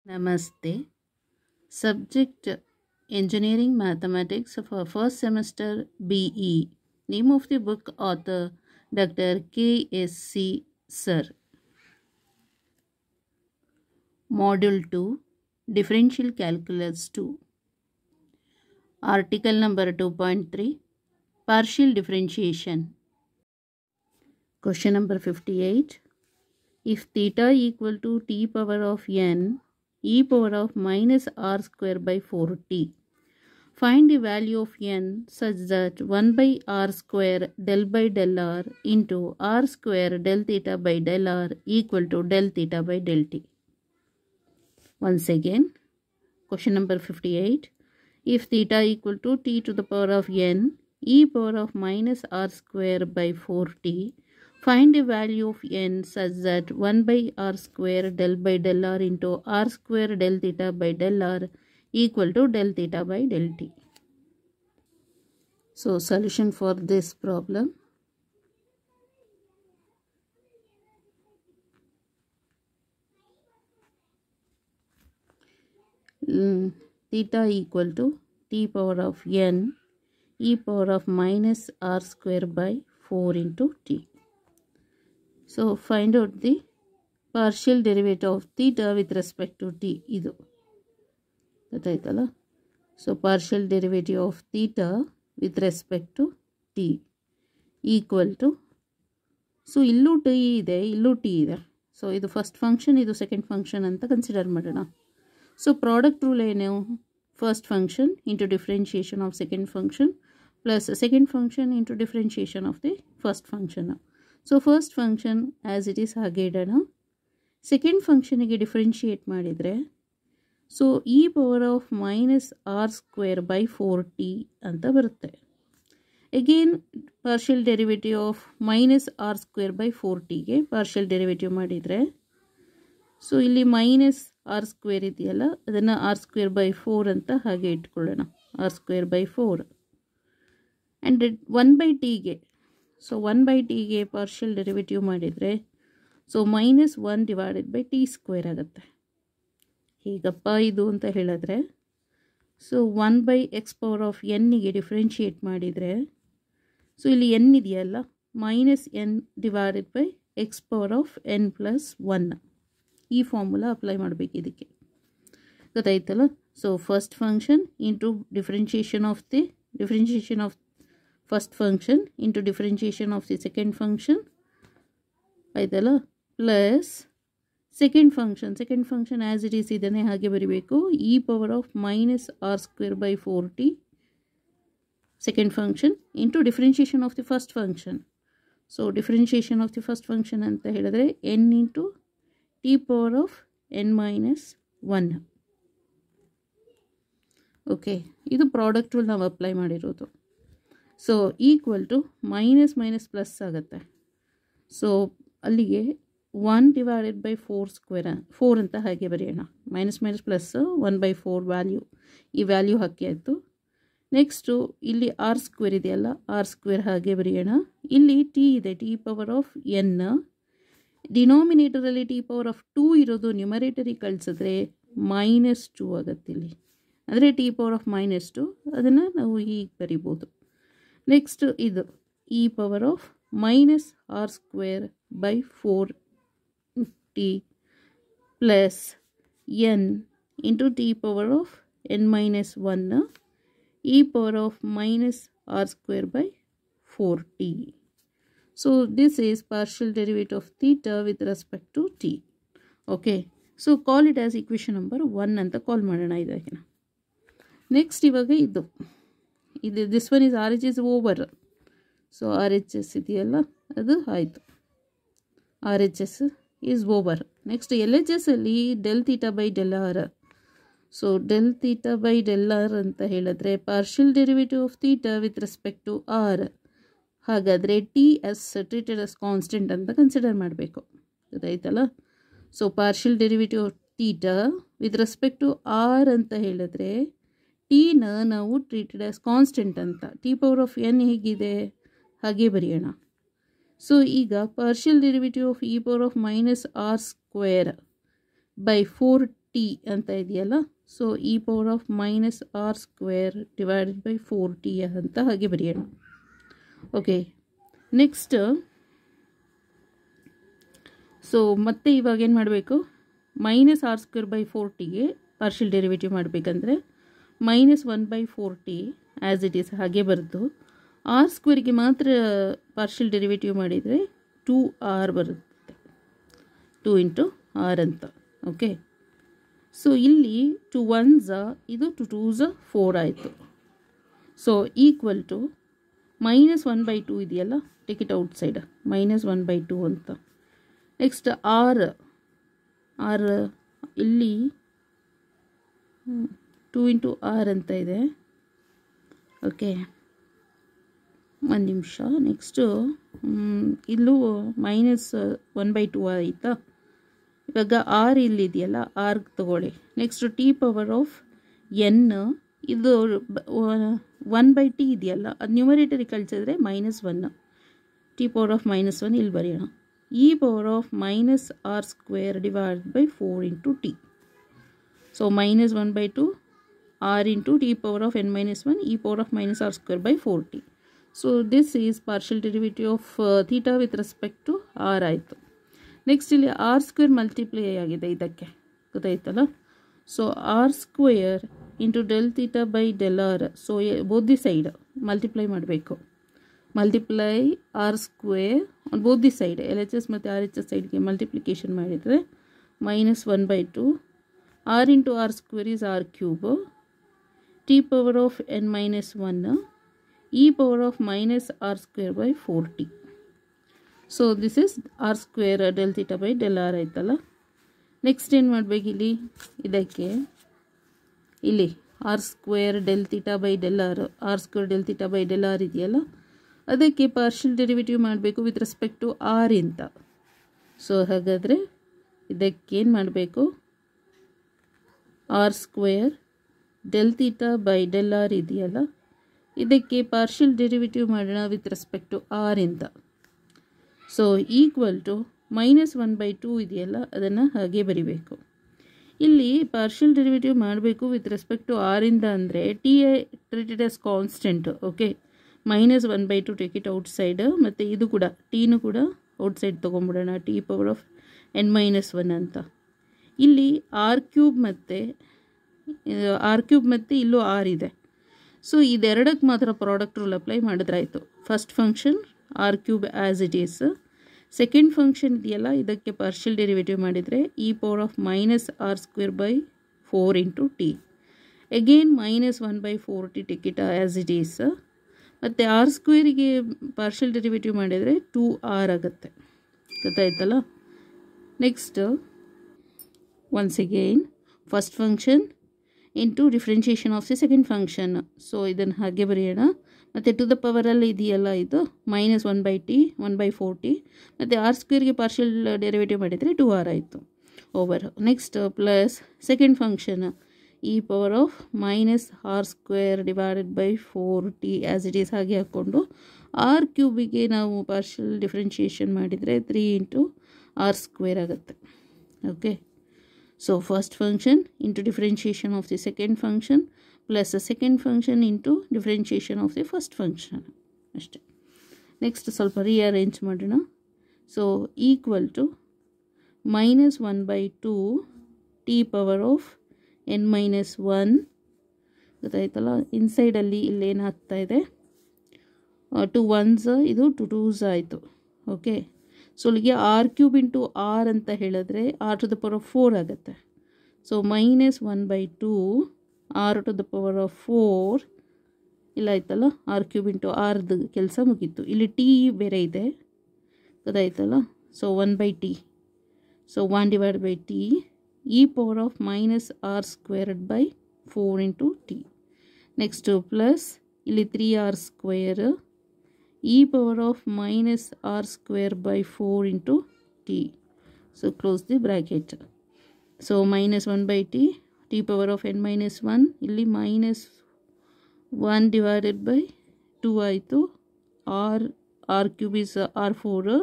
Namaste. Subject Engineering Mathematics for first semester BE. Name of the book author Dr. K.S.C. Sir. Module 2 Differential Calculus 2. Article number 2.3 Partial Differentiation. Question number 58. If theta equal to t power of n e power of minus r square by 4t, find the value of n such that 1 by r square del by del r into r square del theta by del r equal to del theta by del t. Once again, question number 58. If theta equal to t to the power of n e power of minus r square by 4t, find the value of n such that 1 by r square del by del r into r square del theta by del r equal to del theta by del t. So, solution for this problem. Theta equal to t power of n e power of minus r square by 4 into t. So, find out the partial derivative of theta with respect to t. Idu. So, partial derivative of theta with respect to t equal to, so illu t ide, illu t ide. So, idu first function, idu second function anta consider madana. So, product rule enu, first function into differentiation of second function plus second function into differentiation of the first function. So, first function as it is hage idana, second function ಗೆ differentiate ಮಾಡಿದ್ರೆ, so e power of minus r square by 4t ಅಂತ ಬರುತ್ತೆ. Again partial derivative of minus r square by 4t ಗೆ partial derivative ಮಾಡಿದ್ರೆ, so ಇಲ್ಲಿ minus r square ಇದೆಯಲ್ಲ ಅದನ್ನು r square by 4 ಅಂತ ಹಾಗೆ ಇಟ್ಕೊಳ್ಳೋಣ, r square by 4 and 1 by t ಗೆ, so 1 by t ಗೆ partial derivative ಮಾಡಿದರೆ, so minus 1 divided by t square ಆಗುತ್ತೆ. ಹೀಗಪ್ಪ ಇದು ಅಂತ ಹೇಳಿದ್ರೆ, so 1 by x power of n ಗೆ ಡಿಫ್ರೆನ್ಷಿಯೇಟ್ ಮಾಡಿದರೆ, ಸೊ ಇಲ್ಲಿ n ಇದೆಯಲ್ಲ minus n divided by x power of n plus 1, ಈ ಫಾರ್ಮುಲಾ ಅಪ್ಲೈ ಮಾಡಬೇಕು ಇದಕ್ಕೆ, ಗೊತ್ತಾಯ್ತಲ್ಲ. So first function into differentiation of first function into differentiation of the second function ಆಯ್ತಲ್ಲ, plus second function as it is ಇದನ್ನೇ ಹಾಗೆ ಬರೀಬೇಕು, e power of minus R square by 4t second function into differentiation of the first function. So differentiation of the first function ಅಂತ ಹೇಳಿದ್ರೆ n into T power of n minus 1. Okay, ಇದು product rule ನಾವು apply ಮಾಡಿರೋದು. So equal to minus plus ಆಗುತ್ತೆ. So ಅಲ್ಲಿಗೆ 1 divided by 4 square 4 ಅಂತ ಹಾಗೆ ಬರೆಯೋಣ, ಮೈನಸ್ ಪ್ಲಸ್ 1 by 4 ವ್ಯಾಲ್ಯೂ, ಈ ವ್ಯಾಲ್ಯೂ ಹಾಕಿ ಆಯಿತು. ನೆಕ್ಸ್ಟು ಇಲ್ಲಿ ಆರ್ ಸ್ಕ್ವೇರ್ ಇದೆಯಲ್ಲ, ಆರ್ ಸ್ಕ್ವೇರ್ ಹಾಗೆ ಬರೆಯೋಣ. ಇಲ್ಲಿ ಟಿ ಇದೆ, ಟಿ ಪವರ್ ಆಫ್ ಎನ್, ಡಿನಾಮಿನೇಟರಲ್ಲಿ ಟಿ ಪವರ್ ಆಫ್ 2 ಇರೋದು ನ್ಯೂಮರೇಟರಿಗೆ ಕಳಿಸಿದ್ರೆ -2 ಆಗುತ್ತೆ ಇಲ್ಲಿ, ಅಂದರೆ ಟಿ ಪವರ್ ಆಫ್ -2, ಅದನ್ನು ನಾವು ಹೀಗೆ ಬರಿಬೋದು. ನೆಕ್ಸ್ಟ್ ಇದು e power of minus R square by 4t plus n into t power of n minus 1 e power of minus r square by 4t. So this is partial derivative of theta with respect to t. Okay, so call it as equation number 1 ಅಂತ ಕಾಲ್ ಮಾಡೋಣ ಇದಕ್ಕೆ. Next ಇವಾಗ ಇದು this one is R H is over. So R H S ಇದೆಯಲ್ಲ ಅದು ಆಯಿತು, R H S is over. Next L H S ಅಲ್ಲಿ del theta by del R. So del theta by del R ಅಂತ ಹೇಳಿದ್ರೆ partial derivative of theta with respect to R, ಹಾಗಾದರೆ T is treated as constant ಅಂತ consider ಮಾಡಬೇಕು, ಗೊತ್ತಾಯ್ತಲ್ಲ. So partial derivative of theta with respect to R ಅಂತ ಹೇಳಿದ್ರೆ ಟಿನ ನಾವು treated as constant ಅಂತ, ಟಿ ಪವರ್ ಆಫ್ ಎನ್ ಹೇಗಿದೆ ಹಾಗೆ ಬರೆಯೋಣ. ಸೊ ಈಗ partial derivative of e power of minus R square by 4 t ಅಂತ ಇದೆಯಲ್ಲ, so e power of minus R square divided by 4t ಅಂತ ಹಾಗೆ ಬರೆಯೋಣ. ಓಕೆ, ನೆಕ್ಸ್ಟ್ ಸೊ ಮತ್ತೆ ಇವಾಗ ಏನು ಮಾಡಬೇಕು, ಮೈನಸ್ ಆರ್ ಸ್ಕ್ವೇರ್ ಬೈ 4tಗೆ ಪಾರ್ಷಿಯಲ್ ಡೆರಿವೇಟಿವ್ ಮಾಡಬೇಕಂದ್ರೆ minus 1/4t as it is ಹಾಗೆ ಬರೆದು ಆರ್ ಸ್ಕ್ವೇರ್ಗೆ ಮಾತ್ರ ಪಾರ್ಷಿಯಲ್ ಡೆರಿವೇಟಿವ್ ಮಾಡಿದರೆ 2r ಬರುತ್ತೆ, 2 ಇಂಟು r ಅಂತ. ಓಕೆ, ಸೊ ಇಲ್ಲಿ 2 1s ಇದು 2 2s 4 ಆಯಿತು. ಸೊ ಈಕ್ವಲ್ ಟು ಮೈನಸ್ 1/2 ಇದೆಯಲ್ಲ, take it out side, minus 1/2 ಅಂತ. ನೆಕ್ಸ್ಟ್ ಆರ್ ಇಲ್ಲಿ 2 ಇಂಟು r ಅಂತ ಇದೆ. ಓಕೆ, ಒಂದು ನಿಮಿಷ. ನೆಕ್ಸ್ಟು ಇಲ್ಲೂ ಮೈನಸ್ 1/2 ಆಯಿತಾ. ಇವಾಗ ಆರ್ ಇಲ್ಲಿದೆಯಲ್ಲ, ಆರ್ ತಗೊಳ್ಳಿ. Next T power of N, ಇದು 1/t ಇದೆಯಲ್ಲ, ಅದು ನ್ಯೂಮರೇಟರಿಗೆ ಕಳಿಸಿದ್ರೆ -1, ಟಿ ಪವರ್ ಆಫ್ -1 ಇಲ್ಲಿ ಬರೆಯೋಣ. E power of minus R square divide by 4 into T. So -1/2 r into T power of n-1 e power of minus R square by 4t. So this is partial derivative of theta with respect to R ಆಯಿತು. Next ಇಲ್ಲಿ R square multiply ಆಗಿದೆ ಇದಕ್ಕೆ, ಗೊತ್ತಾಯ್ತಲ್ಲ. So R square into del theta by del R, so both the side multiply ಮಾಡಬೇಕು. Multiply R square on both the side, L H S ಮತ್ತು R H S ಸೈಡ್ಗೆ multiplication ಮಾಡಿದರೆ -1/2 r into R square is r cube, t power of n-1 e power of minus R square by 4t. So this is r square del theta by del r ಆಯ್ತಲ್ಲ. Next ಏನು ಮಾಡಬೇಕು, ಇಲ್ಲಿ ಇದಕ್ಕೆ ಇಲ್ಲಿ R square del theta by del r, r square del theta by del R ಇದೆಯಲ್ಲ, ಅದಕ್ಕೆ partial derivative ಮಾಡಬೇಕು with respect to R ಅಂತ. ಸೊ ಹಾಗಾದರೆ ಇದಕ್ಕೇನು ಮಾಡಬೇಕು, R square del theta by del R ಇದೆಯಲ್ಲ, ಇದಕ್ಕೆ ಪಾರ್ಷಿಯಲ್ ಡೆರಿವೇಟಿವ್ ಮಾಡೋಣ ವಿತ್ ರೆಸ್ಪೆಕ್ಟ್ ಟು ಆರ್ ಅಂತ. ಸೊ ಈಕ್ವಲ್ ಟು -1/2 ಇದೆಯಲ್ಲ, ಅದನ್ನು ಹಾಗೆ ಬರಿಬೇಕು. ಇಲ್ಲಿ ಪಾರ್ಷಿಯಲ್ ಡೆರಿವೇಟಿವ್ ಮಾಡಬೇಕು ವಿತ್ ರೆಸ್ಪೆಕ್ಟ್ ಟು ಆರ್ ಇಂದ ಅಂದರೆ T treated as constant. Okay, -1/2 take it outside, ಮತ್ತು ಇದು ಕೂಡ ಟೀನು ಕೂಡ ಔಟ್ ಸೈಡ್ ತೊಗೊಂಬಿಡೋಣ, ಟಿ ಪವರ್ ಆಫ್ n-1 ಅಂತ. ಇಲ್ಲಿ ಆರ್ ಕ್ಯೂಬ್ ಮತ್ತು ಇಲ್ಲೂ ಆರ್ ಇದೆ. ಸೊ ಇದೆರಡಕ್ಕೆ ಮಾತ್ರ ಪ್ರಾಡಕ್ಟ್ ರೂಲ್ ಅಪ್ಲೈ ಮಾಡಿದ್ರಾಯಿತು. First function R cube as it is, second function ಇದೆಯಲ್ಲ, ಇದಕ್ಕೆ ಪಾರ್ಷಿಯಲ್ ಡೆರಿವೇಟಿವ್ ಮಾಡಿದರೆ E power of minus R square by 4 into T. Again -1/4t take it as it is, ಮತ್ತು R ಸ್ಕ್ವೇರಿಗೆ partial derivative ಮಾಡಿದರೆ 2r ಆಗುತ್ತೆ, ಗೊತ್ತಾಯ್ತಲ್ಲ. Next once again first function into differentiation of the second function. So ಇದನ್ನು ಹಾಗೆ ಬರೆಯೋಣ. ಮತ್ತು to the ಪವರಲ್ಲಿ ಇದೆಯಲ್ಲ, ಇದು -1/4t, ಮತ್ತು ಆರ್ ಸ್ಕ್ವೇರ್ಗೆ ಪಾರ್ಷಿಯಲ್ ಡೆರಿವೇಟಿವ್ ಮಾಡಿದರೆ 2r ಆಯಿತು over. Next plus second function e power of minus R square divided by 4t as it is ಹಾಗೆ ಹಾಕ್ಕೊಂಡು, ಆರ್ ಕ್ಯೂಬಿಗೆ ನಾವು ಪಾರ್ಷಿಯಲ್ ಡಿಫ್ರೆನ್ಷಿಯೇಷನ್ ಮಾಡಿದರೆ 3 ಇಂಟು ಆರ್ ಸ್ಕ್ವೇರ್ ಆಗುತ್ತೆ. Okay, so first function into differentiation of the second function plus the second function into differentiation of the first function ಅಷ್ಟೇ. Next ಸ್ವಲ್ಪ rearrange ಮಾಡೋಣ. So equal to -1/2 t power of n-1, ಗೊತ್ತಾಯ್ತಲ್ಲ. ಇನ್ಸೈಡಲ್ಲಿ ಇಲ್ಲೇನಾಗ್ತಾ ಇದೆ, 2 1s ಇದು 2 2s ಆಯಿತು. Okay, so ಇಲ್ಲಿಗೆ r cube into r ಅಂತ ಹೇಳಿದ್ರೆ r to the power of 4 ಆಗುತ್ತೆ. So -1/2 r to the power of 4 ಇಲ್ಲ ಆಯ್ತಲ್ಲ, ಆರ್ ಕ್ಯೂಬ್ ಇಂಟು ಆರ್ದು ಕೆಲಸ ಮುಗೀತು. ಇಲ್ಲಿ ಟಿ ಬೇರೆ ಇದೆ, ಗೊತ್ತಾಯ್ತಲ್ಲ. So 1/t, so 1/t e power of minus r squared by 4 into t. Next plus ಇಲ್ಲಿ 3r square e power of minus r square by 4 into t. So close the bracket. So -1/t, t power of n-1, illi -1 divided by 2 ಆಯಿತು. r cube is r4,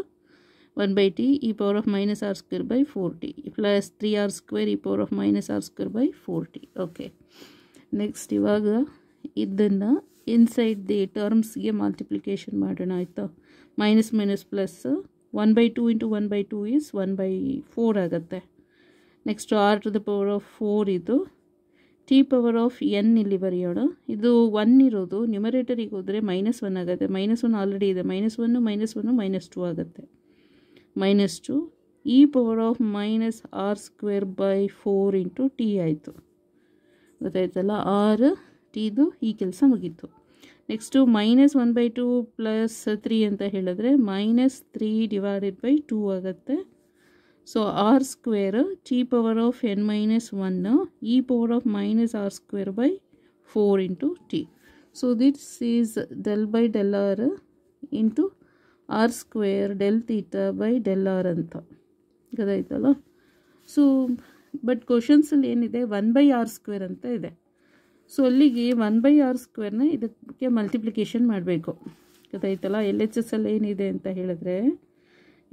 1 by t e power of minus r square by 4t plus 3r square e power of minus r square by 4t. Okay. Next ಇವಾಗ ಇದನ್ನು inside the ಟರ್ಮ್ಸ್ಗೆ multiplication ಮಾಡೋಣ ಆಯಿತಾ. Minus minus plus 1/2 into 1/2 is 1/4 ಆಗುತ್ತೆ. Next r to the power of 4 ಇದು T power of N ಇಲ್ಲಿ ಬರೆಯೋಣ. ಇದು 1 ಇರೋದು ನ್ಯೂಮರೇಟರಿಗೆ ಹೋದರೆ -1 ಆಗುತ್ತೆ. -1 ಆಲ್ರೆಡಿ ಇದೆ. -1 -2 ಆಗುತ್ತೆ. -2 E power of minus R square by 4 into t ಆಯಿತು. ಗೊತ್ತಾಯ್ತಲ್ಲ, ಆರ್ ಟಿದು ಈ ಕೆಲಸ ಮುಗೀತು. ನೆಕ್ಸ್ಟು -1/2 ಪ್ಲಸ್ 3 ಅಂತ ಹೇಳಿದ್ರೆ -3 ಡಿವೈಡೆಡ್ ಬೈ 2 ಆಗುತ್ತೆ. So R square T power of n - 1 e power of minus R square by 4 into T. So this is del by del R into R square del theta by del R ಅಂತ. ಗೊತ್ತಾಯ್ತಲ್ಲ. So but ಕ್ವಶನ್ಸಲ್ಲಿ ಏನಿದೆ 1/r² ಅಂತ ಇದೆ. So ಅಲ್ಲಿಗೆ 1/r² ಇದಕ್ಕೆ multiplication ಮಾಡಬೇಕು. ಗೊತ್ತಾಯ್ತಲ್ಲ. LHS ಅಲ್ಲಿ ಏನಿದೆ ಅಂತ ಹೇಳಿದ್ರೆ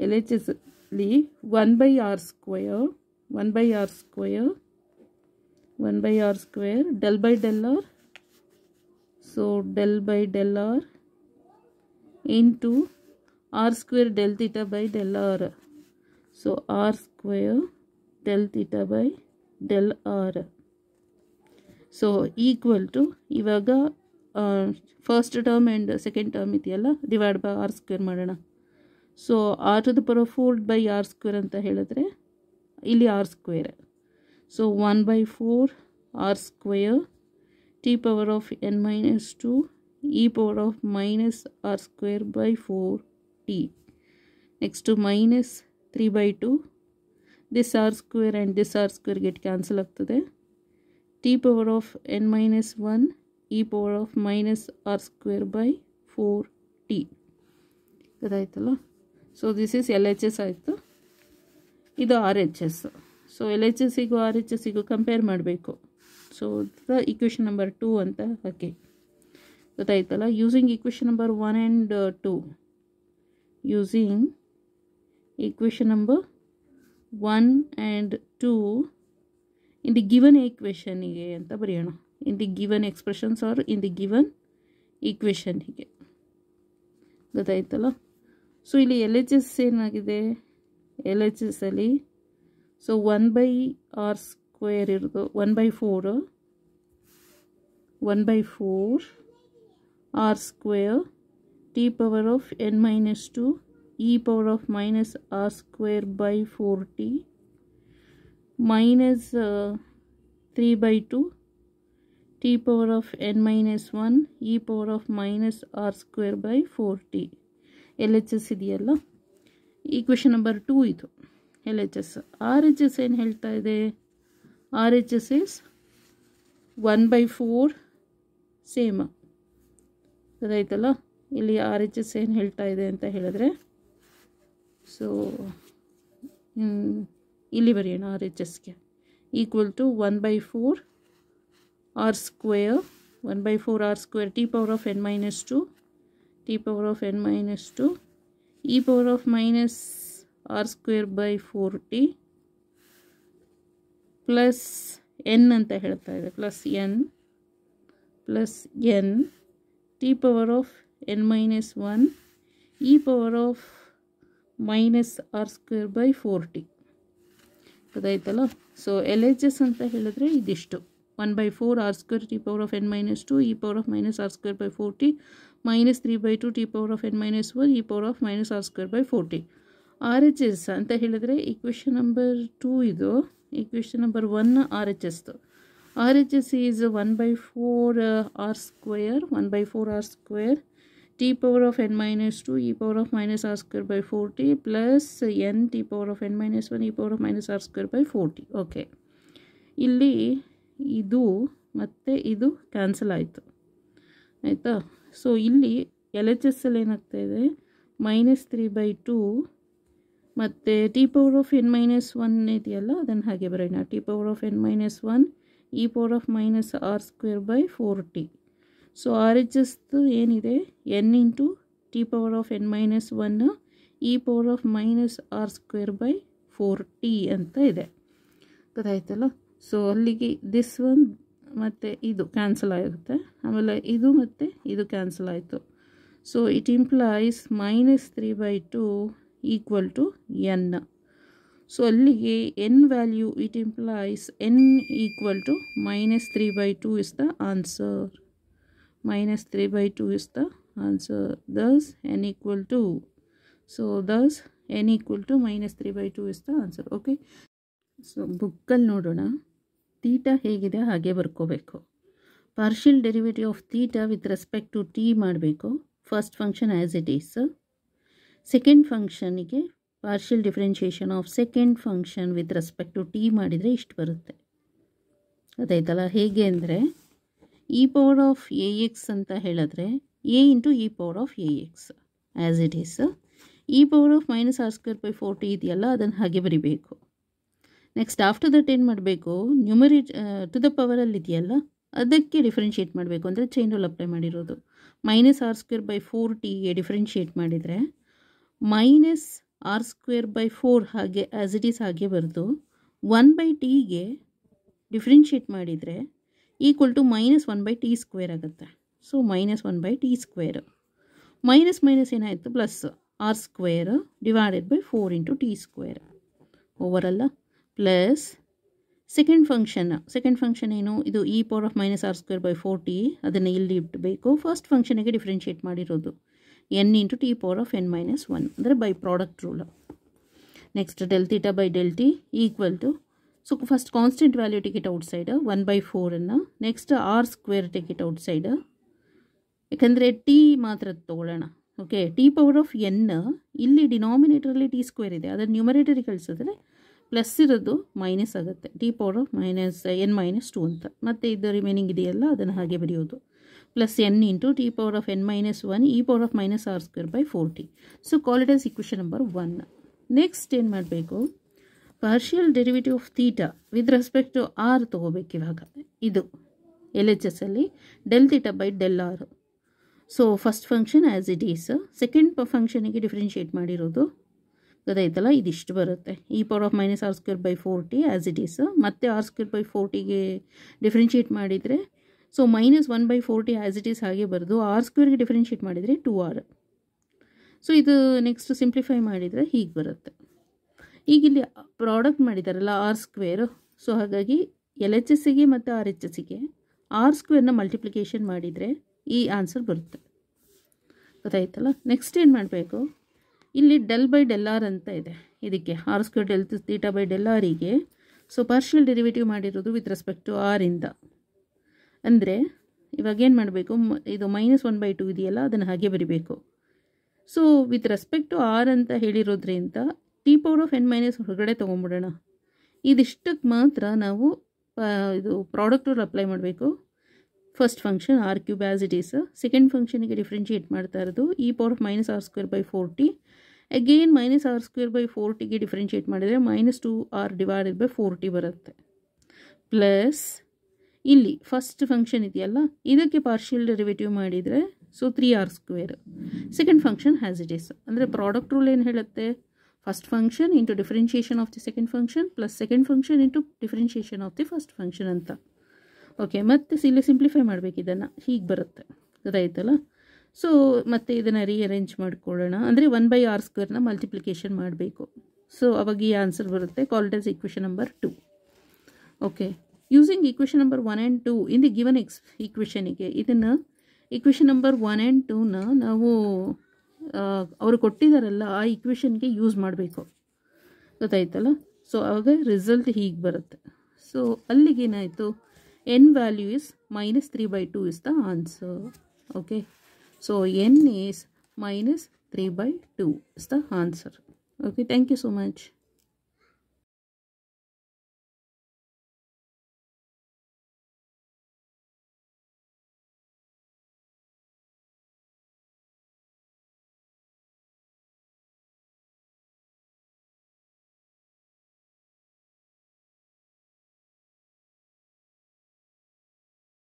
LHS ಅಲ್ಲಿ 1/r² del by del R. So del by del R into R square del theta by del R. So R square del theta by del R. So equal to ಇವಾಗ first term and second term ಇದೆಯಲ್ಲ, divide by R square ಮಾಡೋಣ. So R to the power of 4/r² ಅಂತ ಹೇಳಿದ್ರೆ ಇಲ್ಲಿ R square. So 1/4 R square T power of n - 2 E power of minus R square by 4 t. Next -3/2 this r square and this r square get cancel ಆಗ್ತದೆ. t power of n - 1 e power of minus r square by 4t. ಗೊತ್ತಾಯ್ತಲ್ಲ. So this is LHS ಆಯಿತು. ಇದು RHS. So LHSಗೂ RHSಗೂ compare ಮಾಡಬೇಕು. So the equation number 2 ಅಂತ ಹಾಕಿ. ಗೊತ್ತಾಯ್ತಲ್ಲ. Using equation number 1 and 2 using equation number 1 and 2 in the given equation hige anta bariyona. In the given expressions or in the given equation hige gottaaytalla. So ಇಲ್ಲಿ LHS ಏನಗಿದೆ, LHS ಅಲ್ಲಿ so 1/r² ಇರೋದು 1/4 r square t power of n - 2 e power of minus r square by 4t minus 3/2 t power of n - 1 e power of minus r square by 4t. LHS ಇದೆಯಲ್ಲ, equation number 2 ಇದು LHS. RHS ಏನು ಹೇಳ್ತಾ ಇದೆ? RHS is 1/4 same. ಅದಾಯ್ತಲ್ಲ. ಇಲ್ಲಿ RHS ಏನು ಹೇಳ್ತಾ ಇದೆ ಅಂತ ಹೇಳಿದ್ರೆ, ಸೊ ಇಲ್ಲಿ ಬರೆಯೋಣ RHSಗೆ equal to 1/4 r square 1/4 r square t power of n - 2 t power of n - 2 e power of minus r square by 4t plus n ಅಂತ ಹೇಳ್ತಾ ಇದೆ, plus n t power of n - 1 e power of minus r square by 4t. ಗೊತ್ತಾಯ್ತಲ್ಲ. So LHS ಅಂತ ಹೇಳಿದ್ರೆ ಇದಿಷ್ಟು 1/4 r square t power of n - 2 e power of minus r square by 4t minus 3/2 t power of n - 1 e power of minus r square by 4t. RHS ಅಂತ ಹೇಳಿದ್ರೆ equation number 2 ಇದು, equation number 1 RHS. RHS is 1/4 r square t power of n - 2 e power of minus r square by 4t plus n t power of n - 1 e power of minus r square by 4t. Okay, ಇಲ್ಲಿ ಇದು ಮತ್ತು ಇದು cancel ಆಯಿತು ಆಯಿತಾ. So ಇಲ್ಲಿ LHS ಅಲ್ಲಿ ಏನಾಗ್ತಾ ಇದೆ, -3/2 ಮತ್ತು ಟಿ ಪವರ್ ಆಫ್ n - 1 ಇದೆಯಲ್ಲ, ಅದನ್ನು ಹಾಗೆ ಬರೋಣ. T power of n - 1 e power of minus R square by 4t. So RHS ಏನಿದೆ, n into T power of n - 1 e power of minus R square by 4t ಅಂತ ಇದೆ, ಗೊತ್ತಾಯ್ತಲ್ಲ. So ಅಲ್ಲಿಗೆ this one ಮತ್ತು ಇದು cancel ಆಗುತ್ತೆ, ಆಮೇಲೆ ಇದು ಮತ್ತು ಇದು ಕ್ಯಾನ್ಸಲ್ ಆಯಿತು. So it implies -3/2 equal to n. So ಅಲ್ಲಿಗೆ n value it implies n equal to -3/2 is the answer. -3/2 is the answer. Thus n equal to, so thus n equal to -3/2 is the answer. Okay, so ಬುಕ್ಕಲ್ಲಿ ನೋಡೋಣ. Theta ಹೇಗಿದೆ ಹಾಗೆ ಬರ್ಕೋಬೇಕು. Partial derivative of theta with respect to T ಮಾಡಬೇಕು. First function as it is. Second ಫಂಕ್ಷನಿಗೆ partial differentiation of second function with respect to T ಮಾಡಿದರೆ ಇಷ್ಟು ಬರುತ್ತೆ, ಅದಾಯ್ತಲ್ಲ. ಹೇಗೆ ಅಂದರೆ e power of A X ಅಂತ ಹೇಳಿದ್ರೆ a into e power of A X as it is. e power of minus R square by 4t ಇದೆಯಲ್ಲ, ಅದನ್ನು ಹಾಗೆ ಬರಿಬೇಕು. ನೆಕ್ಸ್ಟ್ ಆಫ್ಟರ್ ದಟ್ ಏನು ಮಾಡಬೇಕು, ಟು ದ ಪವರಲ್ಲಿ ಇದೆಯಲ್ಲ ಅದಕ್ಕೆ ಡಿಫ್ರೆನ್ಷಿಯೇಟ್ ಮಾಡಬೇಕು, ಅಂದರೆ ಚೈನ್ ರೂಲ್ ಅಪ್ಲೈ ಮಾಡಿರೋದು. ಮೈನಸ್ ಆರ್ ಸ್ಕ್ವೇರ್ ಬೈ 4tಗೆ ಡಿಫ್ರೆನ್ಷಿಯೇಟ್ ಮಾಡಿದರೆ ಮೈನಸ್ ಆರ್ ಸ್ಕ್ವೇರ್ ಬೈ 4 ಹಾಗೆ ಆ್ಯಸ್ ಇಟ್ ಈಸ್ ಹಾಗೆ ಬರೆದು 1/tಗೆ ಡಿಫ್ರೆನ್ಷಿಯೇಟ್ ಮಾಡಿದರೆ ಈಕ್ವಲ್ ಟು -1/t ಸ್ಕ್ವೇರ್ ಆಗುತ್ತೆ. So -1/t². ಮೈನಸ್ ಮೈನಸ್ ಏನಾಯಿತು, plus R square divided by 4 into t² ಓವರಲ್ಲ. ಪ್ಲಸ್ ಸೆಕೆಂಡ್ ಫಂಕ್ಷನ್ ಏನು, ಇದು e power of minus R square by 4t, ಅದನ್ನು ಇಲ್ಲಿ ಇಟ್ಟಬೇಕು. ಫಸ್ಟ್ ಫಂಕ್ಷನಿಗೆ ಡಿಫ್ರೆನ್ಷಿಯೇಟ್ ಮಾಡಿರೋದು n into T power of n-1, ಅಂದರೆ by product rule. Next del θ ಬೈ del t equal to, so first constant value take it outside 1/4. Next R square take it outside, ಯಾಕಂದರೆ T ಮಾತ್ರ ತೊಗೊಳ್ಳೋಣ. Okay, T power of N ಇಲ್ಲಿ ಡಿನಾಮಿನೇಟರಲ್ಲಿ t² ಇದೆ, ಅದನ್ನು ನ್ಯೂಮರೇಟರಿಗೆ ಕಳಿಸಿದ್ರೆ ಪ್ಲಸ್ ಇರೋದು ಮೈನಸ್ ಆಗುತ್ತೆ, ಟಿ ಪವರ್ ಆಫ್ n-2 ಅಂತ. ಮತ್ತು ಇದು ರಿಮೈನಿಂಗ್ ಇದೆಯಲ್ಲ ಅದನ್ನು ಹಾಗೆ ಬರೆಯೋದು. Plus n into T power of n-1 e power of minus R square by 4t. So call it as equation number 1. Next ಏನು ಮಾಡಬೇಕು, partial derivative of theta with respect to R ತೊಗೋಬೇಕು. ಇವಾಗ ಇದು LHS ಅಲ್ಲಿ del θ ಬೈ del r. So first function as it is, second ಫಂಕ್ಷನಿಗೆ differentiate ಮಾಡಿರೋದು, ಗೊತ್ತಾಯ್ತಲ್ಲ, ಇದಿಷ್ಟು ಬರುತ್ತೆ. e power of minus R square by 4t as it is, ಮತ್ತು ಆರ್ ಸ್ಕ್ವೇರ್ ಬೈ 4tಗೆ ಡಿಫ್ರೆನ್ಷಿಯೇಟ್ ಮಾಡಿದರೆ so -1/4t as it is ಹಾಗೆ ಬರೆದು ಆರ್ ಸ್ಕ್ವೇರ್ಗೆ ಡಿಫ್ರೆನ್ಷಿಯೇಟ್ ಮಾಡಿದರೆ 2r. ಸೊ ಇದು ನೆಕ್ಸ್ಟ್ ಸಿಂಪ್ಲಿಫೈ ಮಾಡಿದರೆ ಹೀಗೆ ಬರುತ್ತೆ. ಈಗ ಇಲ್ಲಿ ಪ್ರಾಡಕ್ಟ್ ಮಾಡಿದಾರಲ್ಲ ಆರ್ ಸ್ಕ್ವೇರ್, ಸೊ ಹಾಗಾಗಿ LHSಗೆ ಮತ್ತು RHSಗೆ ಆರ್ ಸ್ಕ್ವೇರ್ನ ಮಲ್ಟಿಪ್ಲಿಕೇಶನ್ ಮಾಡಿದರೆ ಈ ಆನ್ಸರ್ ಬರುತ್ತೆ, ಗೊತ್ತಾಯ್ತಲ್ಲ. ನೆಕ್ಸ್ಟ್ ಏನು ಮಾಡಬೇಕು, ಇಲ್ಲಿ del ಬೈ del r ಅಂತ ಇದೆ, ಇದಕ್ಕೆ ಆರ್ ಸ್ಕ್ವೇರ್ del θ ಬೈ del rಗೆ ಸೊ ಪಾರ್ಷಿಯಲ್ ಡೆರಿವೇಟಿವ್ ಮಾಡಿರೋದು ವಿತ್ ರೆಸ್ಪೆಕ್ಟ್ ಟು ಆರ್ ಇಂದ. ಅಂದರೆ ಇವಾಗ ಏನು ಮಾಡಬೇಕು, ಇದು -1/2 ಇದೆಯಲ್ಲ ಅದನ್ನು ಹಾಗೆ ಬರಿಬೇಕು. So with respect to R ಅಂತ ಹೇಳಿರೋದ್ರಿಂದ ಟಿ ಪವರ್ ಆಫ್ n- ಹೊರಗಡೆ ತೊಗೊಂಬಿಡೋಣ. ಇದಿಷ್ಟಕ್ಕೆ ಮಾತ್ರ ನಾವು ಇದು ಪ್ರಾಡಕ್ಟ್ ರೂಲ್ ಅಪ್ಲೈ ಮಾಡಬೇಕು. First function r³ as it is, second ಫಂಕ್ಷನಿಗೆ ಡಿಫ್ರೆನ್ಷಿಯೇಟ್ ಮಾಡ್ತಾ ಇರೋದು e power of minus R square by 4t. Again minus R square by 4tಗೆ ಡಿಫ್ರೆನ್ಷಿಯೇಟ್ ಮಾಡಿದರೆ -2r ಡಿವೈಡೆಡ್ ಬೈ 4t ಬರುತ್ತೆ. ಪ್ಲಸ್ ಇಲ್ಲಿ ಫಸ್ಟ್ ಫಂಕ್ಷನ್ ಇದೆಯಲ್ಲ ಇದಕ್ಕೆ ಪಾರ್ಷಿಯಲ್ ಡೆರಿವೇಟಿವ್ ಮಾಡಿದರೆ so 3r². Second function has it is, ಅಂದರೆ ಪ್ರಾಡಕ್ಟ್ ರೂಲ್ ಏನು ಹೇಳುತ್ತೆ, first function into differentiation of the second function plus second function into differentiation of the first function ಅಂತ. Okay, ಮತ್ತೆ ಇಲ್ಲಿ simplify ಮಾಡಬೇಕು, ಇದನ್ನು ಹೀಗೆ ಬರುತ್ತೆ, ಗೊತ್ತಾಯ್ತಲ್ಲ. ಸೊ ಮತ್ತೆ ಇದನ್ನು ರೀಅರೇಂಜ್ ಮಾಡ್ಕೊಳ್ಳೋಣ, ಅಂದರೆ 1/r² ಮಲ್ಟಿಪ್ಲಿಕೇಶನ್ ಮಾಡಬೇಕು. ಸೊ ಅವಾಗ ಈ ಆನ್ಸರ್ ಬರುತ್ತೆ, call it as equation number 2. Okay, using equation number 1 and 2 in the given ಇಕ್ವೇಷನಿಗೆ ಇದನ್ನು ಇಕ್ವೇಷನ್ ನಂಬರ್ 1 and 2ನ ನಾವು ಅವರು ಕೊಟ್ಟಿದ್ದಾರಲ್ಲ ಆ ಇಕ್ವೇಷನ್ಗೆ ಯೂಸ್ ಮಾಡಬೇಕು, ಗೊತ್ತಾಯ್ತಲ್ಲ. ಸೊ ಆವಾಗ ರಿಸಲ್ಟ್ ಹೀಗೆ ಬರುತ್ತೆ. ಸೊ ಅಲ್ಲಿಗೇನಾಯಿತು, n value is -3/2 is the answer. Okay, so n is -3/2 is the answer. Okay, thank you so much.